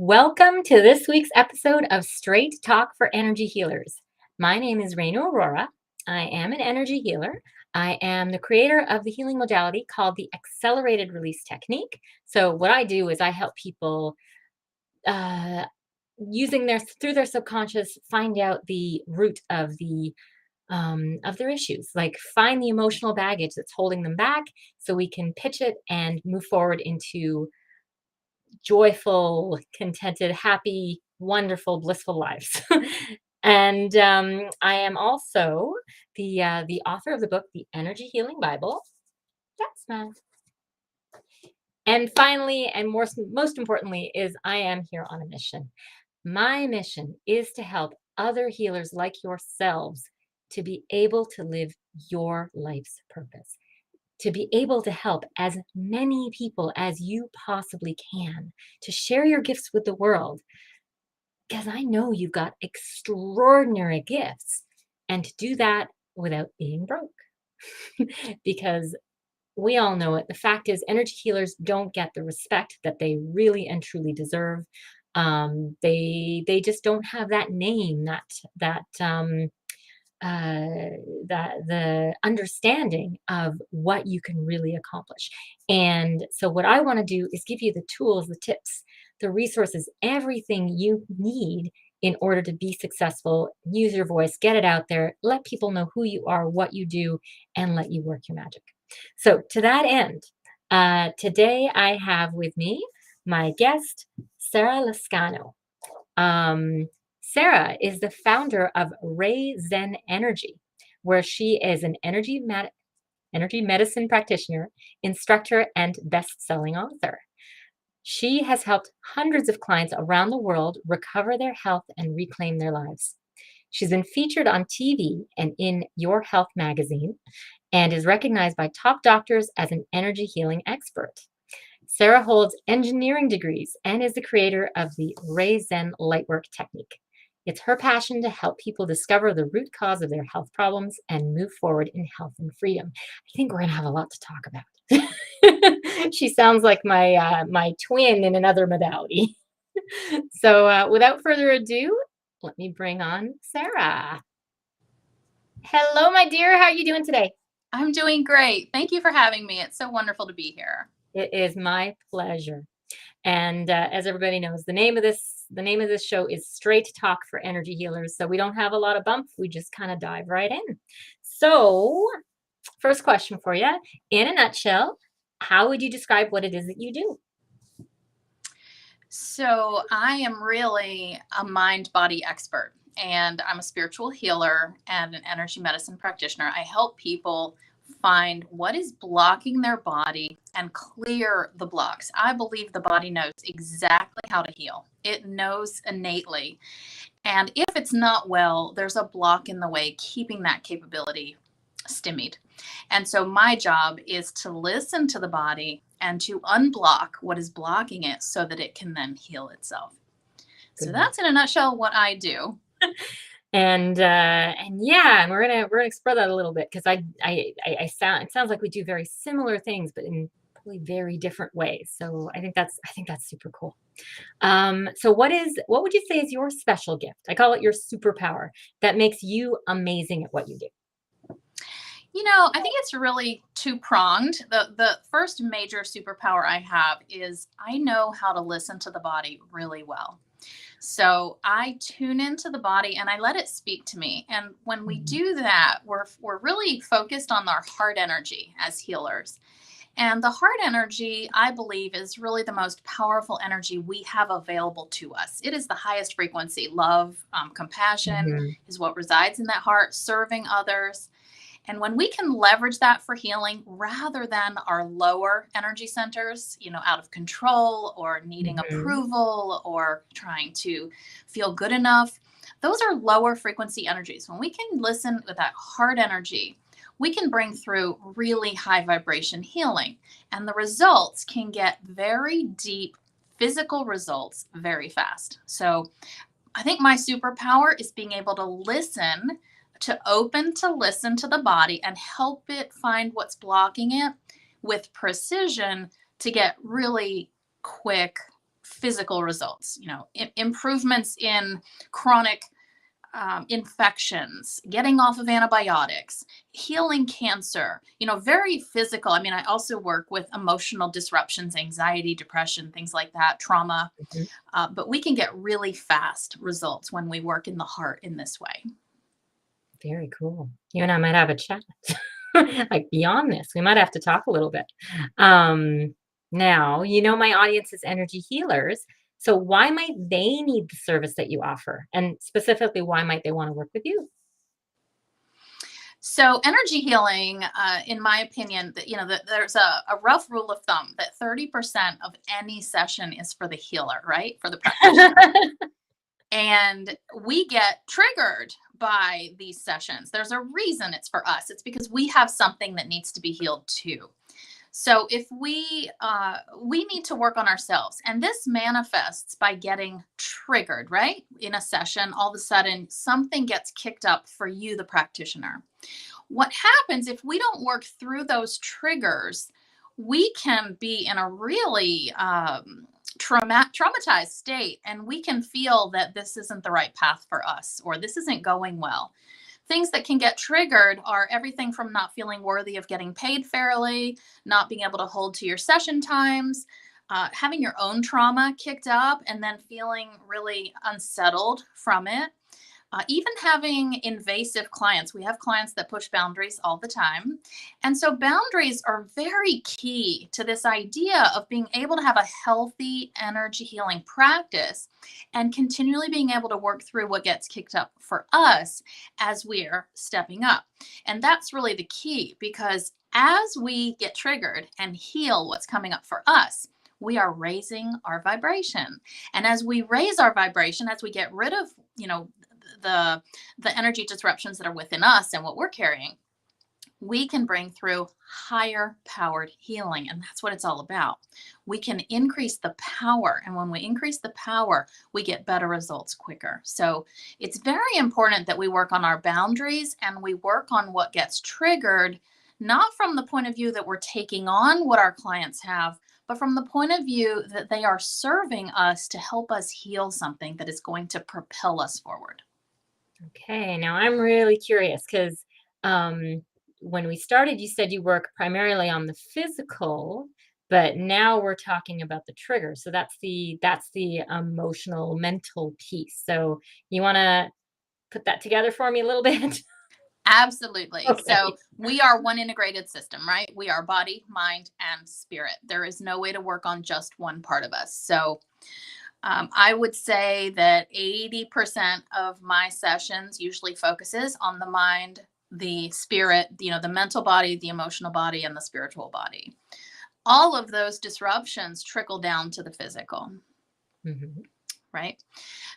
Welcome to this week's episode of Straight Talk for Energy Healers. My name is Rainu Aurora. I am an energy healer. I am the creator of the healing modality called the Accelerated Release Technique. So what I do is I help people uh, through their subconscious find out the root of their issues, like find the emotional baggage that's holding them back, so we can pitch it and move forward into joyful, contented, happy, wonderful, blissful lives. And I am also the author of the book, The Energy Healing Bible. That's my. And finally, and most importantly, is I am here on a mission. My mission is to help other healers like yourselves to be able to live your life's purpose, to be able to help as many people as you possibly can, to share your gifts with the world. Because I know you've got extraordinary gifts, and to do that without being broke. Because we all know it. The fact is, energy healers don't get the respect that they really and truly deserve. They just don't have that name, that the understanding of what you can really accomplish. And so what I want to do is give you the tools, the tips, the resources, everything you need in order to be successful. Use your voice, get it out there, let people know who you are, what you do, and let you work your magic. So to that end, today I have with me my guest, Sarah Lascano. Sarah is the founder of RayZen Energy, where she is an energy medicine practitioner, instructor, and best-selling author. She has helped hundreds of clients around the world recover their health and reclaim their lives. She's been featured on TV and in Your Health magazine and is recognized by top doctors as an energy healing expert. Sarah holds engineering degrees and is the creator of the RayZen Lightwork Technique. It's her passion to help people discover the root cause of their health problems and move forward in health and freedom. I think we're going to have a lot to talk about. She sounds like my twin in another modality. So without further ado, let me bring on Sarah. Hello, my dear. How are you doing today? I'm doing great. Thank you for having me. It's so wonderful to be here. It is my pleasure. And as everybody knows, the name of this show is Straight Talk for Energy Healers. So we don't have a lot of bump. We just kind of dive right in. So first question for you, in a nutshell, how would you describe what it is that you do? So I am really a mind-body expert, and I'm a spiritual healer and an energy medicine practitioner. I help people find what is blocking their body and clear the blocks. I believe the body knows exactly how to heal. It knows innately. And if it's not well, there's a block in the way keeping that capability stymied. And so my job is to listen to the body and to unblock what is blocking it so that it can then heal itself. So that's in a nutshell what I do. And yeah, and we're gonna explore that a little bit, because it sounds like we do very similar things, but in probably very different ways. So I think that's super cool. So what would you say is your special gift? I call it your superpower that makes you amazing at what you do. I think it's really two-pronged. The first major superpower I have is I know how to listen to the body really well. So I tune into the body and I let it speak to me. And when we do that, we're really focused on our heart energy as healers. And the heart energy, I believe, is really the most powerful energy we have available to us. It is the highest frequency. Love, compassion is what resides in that heart, serving others. And when we can leverage that for healing rather than our lower energy centers, out of control or needing approval or trying to feel good enough, those are lower frequency energies. When we can listen with that heart energy, we can bring through really high vibration healing. And the results can get very deep physical results very fast. So I think my superpower is being able to listen to the body and help it find what's blocking it with precision to get really quick, physical results, improvements in chronic infections, getting off of antibiotics, healing cancer, very physical. I mean, I also work with emotional disruptions, anxiety, depression, things like that, trauma. Mhm. But we can get really fast results when we work in the heart in this way. Very cool. You and I might have a chat. Like beyond this, we might have to talk a little bit. Um, Now, my audience is energy healers. So why might they need the service that you offer? And specifically, why might they want to work with you? So energy healing, in my opinion, there's a rough rule of thumb that 30% of any session is for the healer, right? For the practitioner. And we get triggered by these sessions. There's a reason it's for us. It's because we have something that needs to be healed too. So if we need to work on ourselves, and this manifests by getting triggered, right? In a session, all of a sudden something gets kicked up for you, the practitioner. What happens if we don't work through those triggers? We can be in a really traumatized state, and we can feel that this isn't the right path for us, or this isn't going well. Things that can get triggered are everything from not feeling worthy of getting paid fairly, not being able to hold to your session times, having your own trauma kicked up and then feeling really unsettled from it. Even having invasive clients. We have clients that push boundaries all the time. And so boundaries are very key to this idea of being able to have a healthy energy healing practice and continually being able to work through what gets kicked up for us as we're stepping up. And that's really the key, because as we get triggered and heal what's coming up for us, we are raising our vibration. And as we raise our vibration, as we get rid of, the energy disruptions that are within us and what we're carrying, we can bring through higher powered healing. And that's what it's all about. We can increase the power. And when we increase the power, we get better results quicker. So it's very important that we work on our boundaries and we work on what gets triggered, not from the point of view that we're taking on what our clients have, but from the point of view that they are serving us to help us heal something that is going to propel us forward. Okay, now I'm really curious because when we started, you said you work primarily on the physical, but now we're talking about the trigger. So that's the emotional, mental piece. So you want to put that together for me a little bit? Absolutely. Okay. So we are one integrated system, right? We are body, mind, and spirit. There is no way to work on just one part of us. So I would say that 80% of my sessions usually focuses on the mind, the spirit, the mental body, the emotional body, and the spiritual body. All of those disruptions trickle down to the physical, Mhm. right?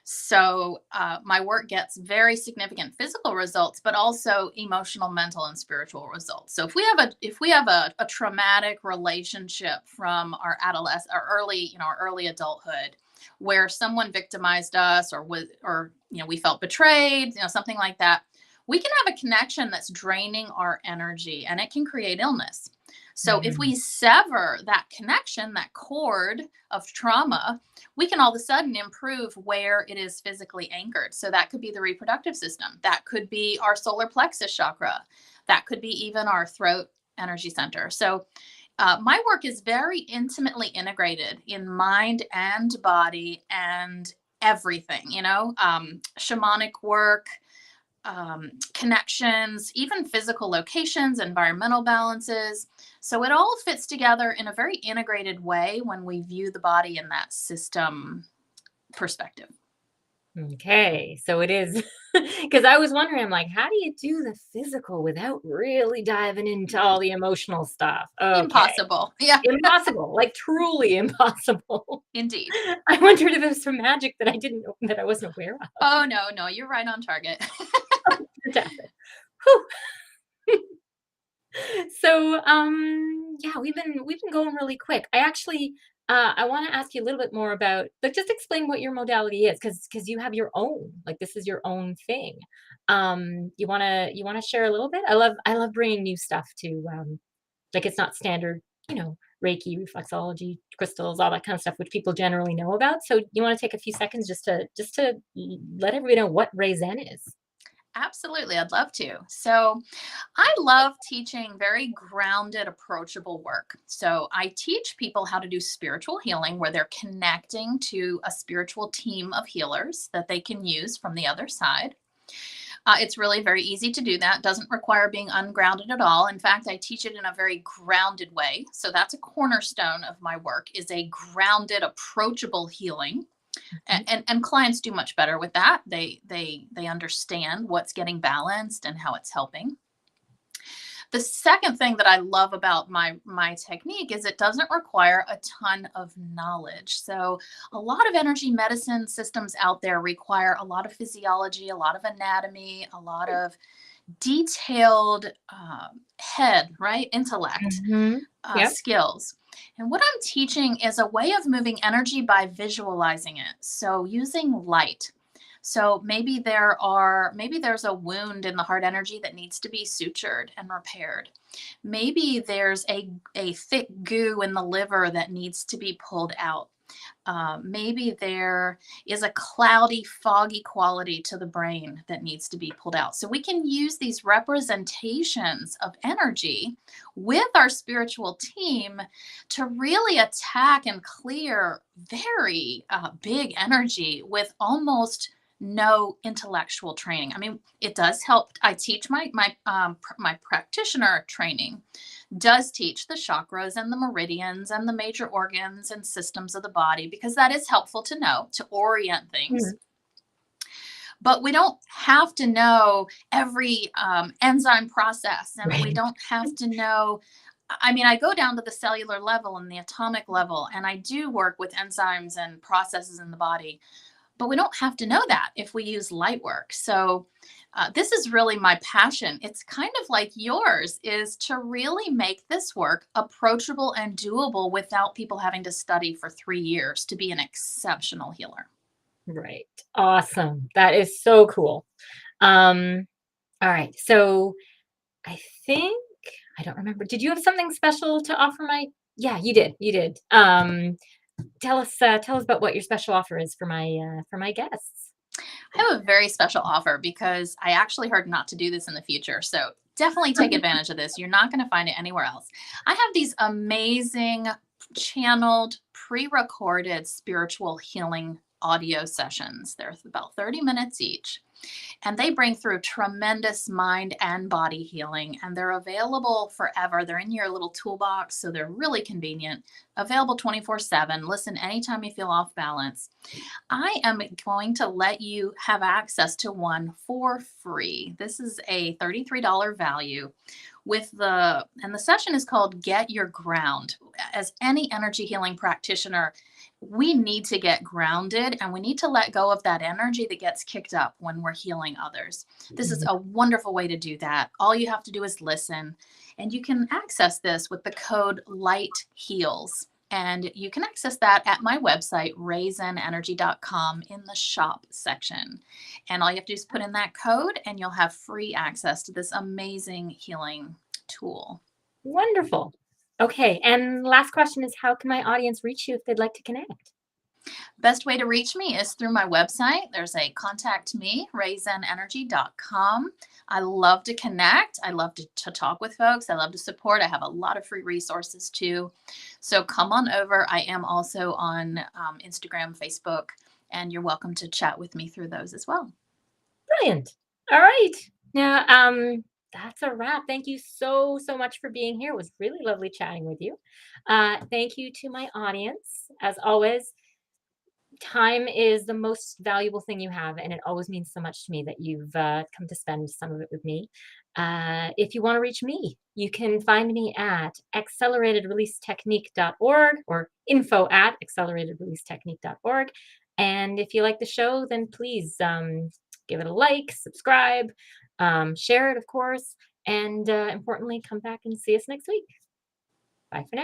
So my work gets very significant physical results, but also emotional, mental, and spiritual results. So if we have a traumatic relationship from our adolescence, our early adulthood, where someone victimized us, or we felt betrayed, something like that, we can have a connection that's draining our energy, and it can create illness. So if Mm. we sever that connection, that cord of trauma, we can all of a sudden improve where it is physically anchored. So that could be the reproductive system. That could be our solar plexus chakra. That could be even our throat energy center. So my work is very intimately integrated in mind and body and everything, shamanic work, connections, even physical locations, environmental balances. So it all fits together in a very integrated way when we view the body in that system perspective. Okay, so it is because I was wondering, I'm like, how do you do the physical without really diving into all the emotional stuff? Okay. Impossible. Yeah, Impossible, like truly impossible. indeed. I wondered if it was some magic that I didn't know that I wasn't aware of. Oh, no, no, you're right on target. Fantastic. Whew. So, yeah, we've been going really quick. I want to ask you a little bit more about, like, just explain what your modality is, because you have your own, like, this is your own thing. You wanna share a little bit? I love bringing new stuff to, like, it's not standard, Reiki, reflexology, crystals, all that kind of stuff, which people generally know about. So you want to take a few seconds just to let everybody know what RayZen is. Absolutely, I'd love to. So, I love teaching very grounded, approachable work. So, I teach people how to do spiritual healing where they're connecting to a spiritual team of healers that they can use from the other side. It's really very easy to do that. Doesn't require being ungrounded at all. In fact, I teach it in a very grounded way. So that's a cornerstone of my work is a grounded, approachable healing. Mhm. And clients do much better with that. They understand what's getting balanced and how it's helping. The second thing that I love about my technique is it doesn't require a ton of knowledge. So a lot of energy medicine systems out there require a lot of physiology, a lot of anatomy, a lot of detailed head, right? Intellect Mhm. Yep. skills. And what I'm teaching is a way of moving energy by visualizing it. So using light. So maybe there's a wound in the heart energy that needs to be sutured and repaired. Maybe there's a thick goo in the liver that needs to be pulled out. Maybe there is a cloudy, foggy quality to the brain that needs to be pulled out. So we can use these representations of energy with our spiritual team to really attack and clear very big energy with almost no intellectual training. I mean, it does help. I teach my practitioner training does teach the chakras and the meridians and the major organs and systems of the body because that is helpful to know to orient things. Mhm. But we don't have to know every enzyme process, and we Right. don't have to know. I mean, I go down to the cellular level and the atomic level, and I do work with enzymes and processes in the body, but we don't have to know that if we use light work. So this is really my passion. It's kind of like yours is to really make this work approachable and doable without people having to study for 3 years to be an exceptional healer. Right. Awesome. That is so cool. Um, all right. So I think I don't remember. Did you have something special to offer my? Yeah, you did. You did. Tell us about what your special offer is for my guests. I have a very special offer because I actually heard not to do this in the future. So definitely take advantage of this. You're not going to find it anywhere else. I have these amazing channeled, pre recorded spiritual healing audio sessions. They're about 30 minutes each. And they bring through tremendous mind and body healing, and they're available forever. They're in your little toolbox, so they're really convenient, available 24/7. Listen anytime you feel off balance. I am going to let you have access to one for free. This is a $33 value and the session is called Get Your Ground. As any energy healing practitioner, we need to get grounded and we need to let go of that energy that gets kicked up when we're healing others. This is a wonderful way to do that. All you have to do is listen, and you can access this with the code Light Heals. And you can access that at my website, rayzenenergy.com, in the shop section. And all you have to do is put in that code, and you'll have free access to this amazing healing tool. Wonderful. Okay. And last question is, how can my audience reach you if they'd like to connect? Best way to reach me is through my website. There's a contact me, rayzenenergy.com. I love to connect. I love to talk with folks. I love to support. I have a lot of free resources too. So come on over. I am also on Instagram, Facebook, and you're welcome to chat with me through those as well. Brilliant. All right. Now, that's a wrap. Thank you so much for being here. It was really lovely chatting with you. Thank you to my audience. As always, time is the most valuable thing you have, and it always means so much to me that you've come to spend some of it with me. If you want to reach me, you can find me at acceleratedreleasetechnique.org or info@acceleratedreleasetechnique.org. And if you like the show, then please give it a like, subscribe, share it, of course, and importantly, come back and see us next week. Bye for now.